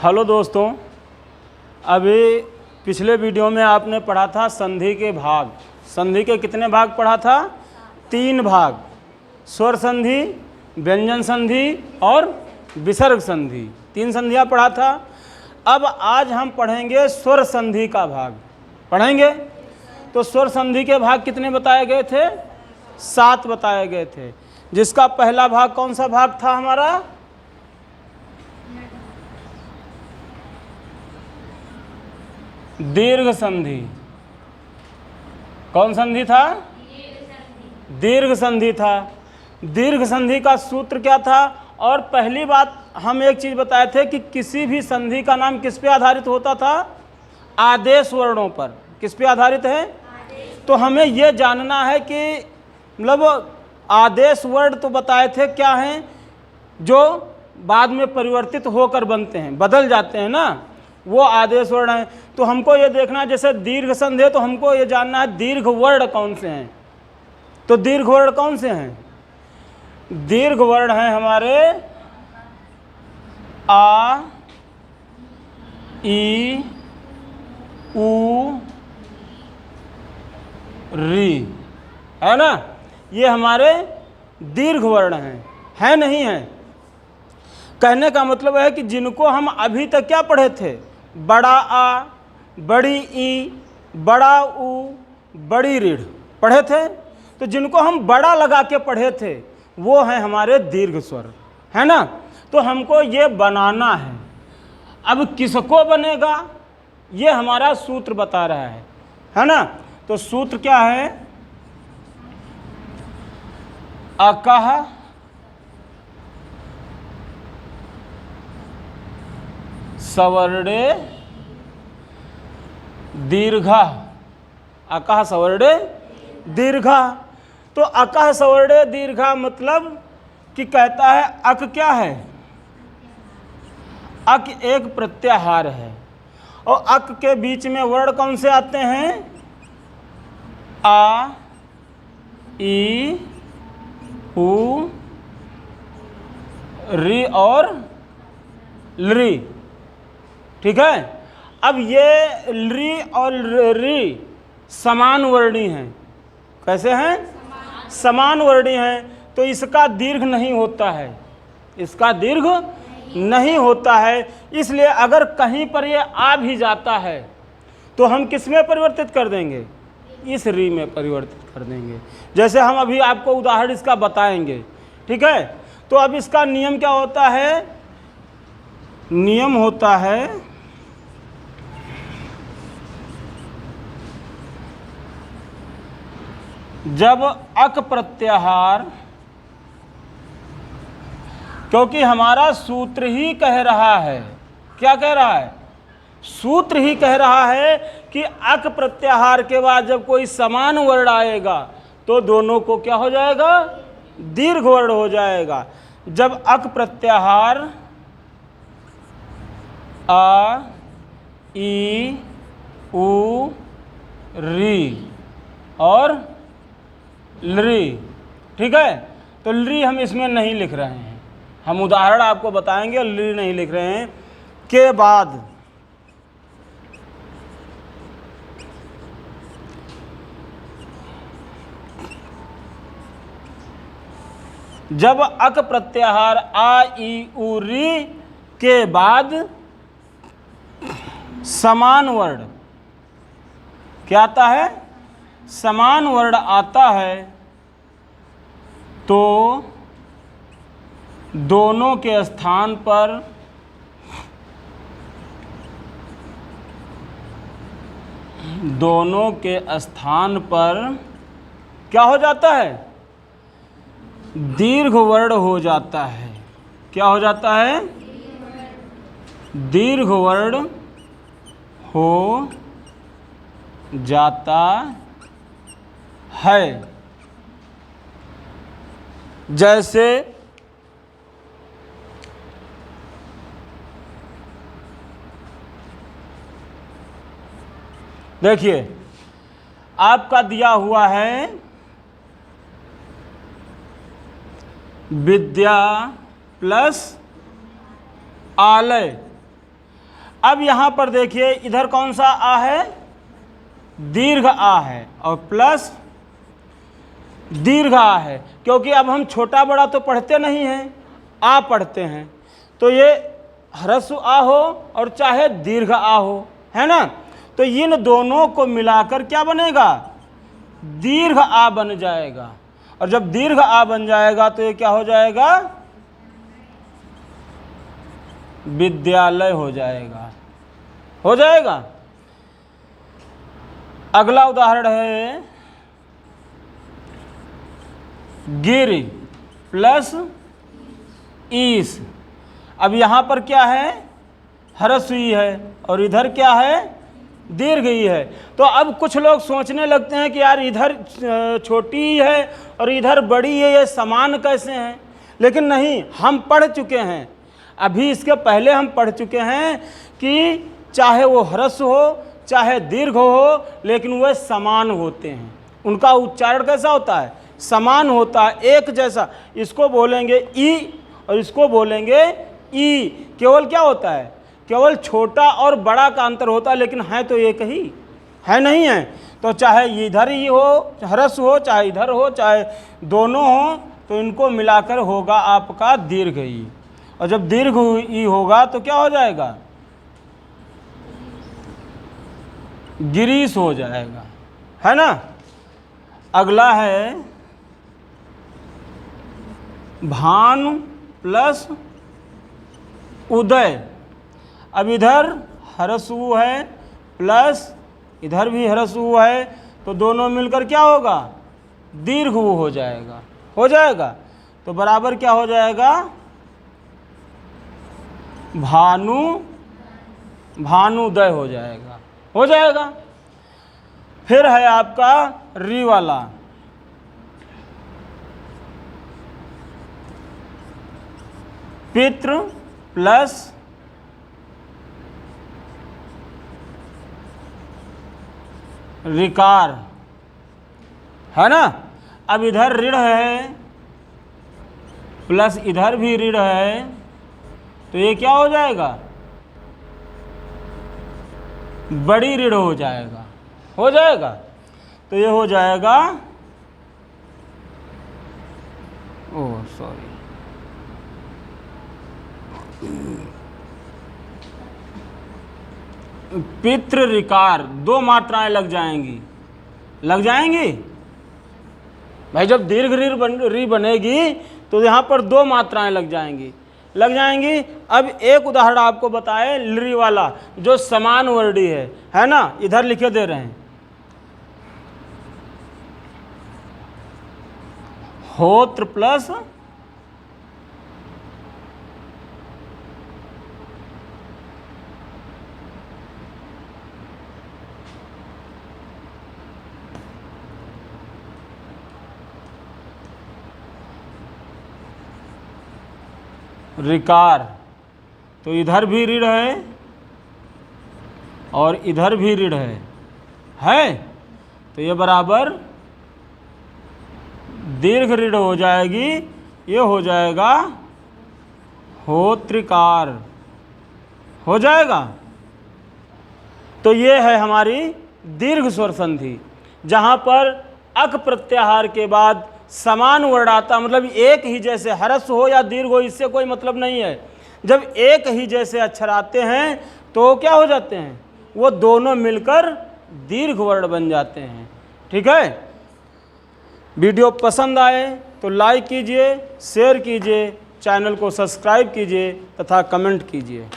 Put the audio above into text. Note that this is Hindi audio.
हेलो दोस्तों, अभी पिछले वीडियो में आपने पढ़ा था संधि के भाग। संधि के कितने भाग पढ़ा था? 3 भाग। स्वर संधि, व्यंजन संधि और विसर्ग संधि, 3 संधियाँ पढ़ा था। अब आज हम पढ़ेंगे स्वर संधि का भाग। पढ़ेंगे तो स्वर संधि के भाग कितने बताए गए थे? 7 बताए गए थे, जिसका पहला भाग कौन सा भाग था हमारा? दीर्घ संधि। कौन संधि था? दीर्घ संधि था। दीर्घ संधि का सूत्र क्या था? और पहली बात हम एक चीज बताए थे कि किसी भी संधि का नाम किस पे आधारित होता था? आदेश वर्णों पर। किस पे आधारित है? तो हमें यह जानना है कि मतलब आदेश वर्ण तो बताए थे क्या हैं, जो बाद में परिवर्तित होकर बनते हैं, बदल जाते हैं ना, वो आदेश वर्ण हैं। तो हमको ये देखना है, जैसे दीर्घ संधि है तो हमको ये जानना है दीर्घ वर्ण कौन से हैं। तो दीर्घ वर्ण कौन से हैं? दीर्घ वर्ण हैं हमारे आ, ई, उ, री, है ना? ये हमारे दीर्घ वर्ण हैं। है नहीं है? कहने का मतलब है कि जिनको हम अभी तक क्या पढ़े थे? बड़ा आ, बड़ी ई, बड़ा उ, बड़ी रीढ़ पढ़े थे। तो जिनको हम बड़ा लगा के पढ़े थे वो हैं हमारे दीर्घ स्वर, है ना? तो हमको ये बनाना है। अब किसको बनेगा ये हमारा सूत्र बता रहा है ना? तो सूत्र क्या है? अकह, सवर्णे, दीर्घा। अकह सवर्णे दीर्घा। तो अकह सवर्णे दीर्घा मतलब कि कहता है अक क्या है? अक एक प्रत्याहार है और अक के बीच में वर्ण कौन से आते हैं? आ, ई, उ, री और ली। ठीक है? अब ये ली और री समान वर्णी हैं। कैसे हैं? समान वर्णी हैं। तो इसका दीर्घ नहीं होता है, इसका दीर्घ नहीं होता है। इसलिए अगर कहीं पर ये आ भी जाता है तो हम किस में परिवर्तित कर देंगे? इस री में परिवर्तित कर देंगे। जैसे हम अभी आपको उदाहरण इसका बताएंगे। ठीक है? तो अब इसका नियम क्या होता है? नियम होता है जब अक प्रत्याहार, क्योंकि हमारा सूत्र ही कह रहा है, क्या कह रहा है? सूत्र ही कह रहा है कि अक प्रत्याहार के बाद जब कोई समान वर्ण आएगा तो दोनों को क्या हो जाएगा? दीर्घ वर्ण हो जाएगा। जब अक प्रत्याहार आ, ई, उ, री और ली। ठीक है? तो ली हम इसमें नहीं लिख रहे हैं, हम उदाहरण आपको बताएंगे। ली नहीं लिख रहे हैं। के बाद जब अक प्रत्याहार आ, ई, उ, री के बाद समान वर्ण क्या आता है? समान वर्ण आता है तो दोनों के स्थान पर क्या हो जाता है? दीर्घ वर्ण हो जाता है। क्या हो जाता है? दीर्घ वर्ण हो जाता है। जैसे देखिए आपका दिया हुआ है विद्या प्लस आलय, अब यहाँ पर देखिए इधर कौन सा आ है, दीर्घ आ है और प्लस दीर्घ आ है, क्योंकि अब हम छोटा बड़ा तो पढ़ते नहीं हैं, आ पढ़ते हैं। तो ये ह्रस्व आ हो और चाहे दीर्घ आ हो, है ना, तो इन दोनों को मिलाकर क्या बनेगा, दीर्घ आ बन जाएगा। और जब दीर्घ आ बन जाएगा तो ये क्या हो जाएगा, विद्यालय हो जाएगा, हो जाएगा। अगला उदाहरण है गिर प्लस ईस। अब यहाँ पर क्या है, ह्रस्व ई है और इधर क्या है, दीर्घ ई है। तो अब कुछ लोग सोचने लगते हैं कि यार इधर छोटी ई है और इधर बड़ी है, ये समान कैसे हैं। लेकिन नहीं, हम पढ़ चुके हैं, अभी इसके पहले हम पढ़ चुके हैं कि चाहे वो ह्रस्व हो चाहे दीर्घ हो, लेकिन वे समान होते हैं। उनका उच्चारण कैसा होता है, समान होता है, एक जैसा। इसको बोलेंगे ई और इसको बोलेंगे ई। केवल क्या होता है, केवल छोटा और बड़ा का अंतर होता है, लेकिन है तो एक ही है, नहीं है। तो चाहे इधर ही हो, ह्रस्व हो, चाहे इधर हो, चाहे दोनों हो, तो इनको मिलाकर होगा आपका दीर्घ ई। और जब दीर्घ ई होगा तो क्या हो जाएगा, गिरीश हो जाएगा, है ना। अगला है भानु प्लस उदय। अब इधर ह्रस्व है प्लस इधर भी ह्रस्व है, तो दोनों मिलकर क्या होगा, दीर्घ हो जाएगा, हो जाएगा। तो बराबर क्या हो जाएगा, भानुदय हो जाएगा, हो जाएगा। फिर है आपका री वाला, पितृ प्लस ऋकार, है ना। अब इधर ऋण है प्लस इधर भी ऋण है, तो ये क्या हो जाएगा, बड़ी ऋण हो जाएगा, हो जाएगा। तो ये हो जाएगा, ओह सॉरी, पितृ ऋकार, दो मात्राएं लग जाएंगी, लग जाएंगी भाई। जब दीर्घ री बनेगी तो यहाँ पर दो मात्राएं लग जाएंगी, लग जाएंगी। अब एक उदाहरण आपको बताए लृ वाला, जो समान वर्डी है ना, इधर लिखे दे रहे हैं, होत्र प्लस ऋकार। तो इधर भी ऋण है और इधर भी ऋण है, तो ये बराबर दीर्घ ऋण हो जाएगी, ये हो जाएगा होत्रिकार, हो जाएगा। तो ये है हमारी दीर्घ स्वर संधि, जहाँ पर अक प्रत्याहार के बाद समान वर्ण आता, मतलब एक ही जैसे ह्रस्व हो या दीर्घ हो, इससे कोई मतलब नहीं है। जब एक ही जैसे अक्षर आते हैं तो क्या हो जाते हैं, वो दोनों मिलकर दीर्घ वर्ण बन जाते हैं। ठीक है, वीडियो पसंद आए तो लाइक कीजिए, शेयर कीजिए, चैनल को सब्सक्राइब कीजिए तथा कमेंट कीजिए।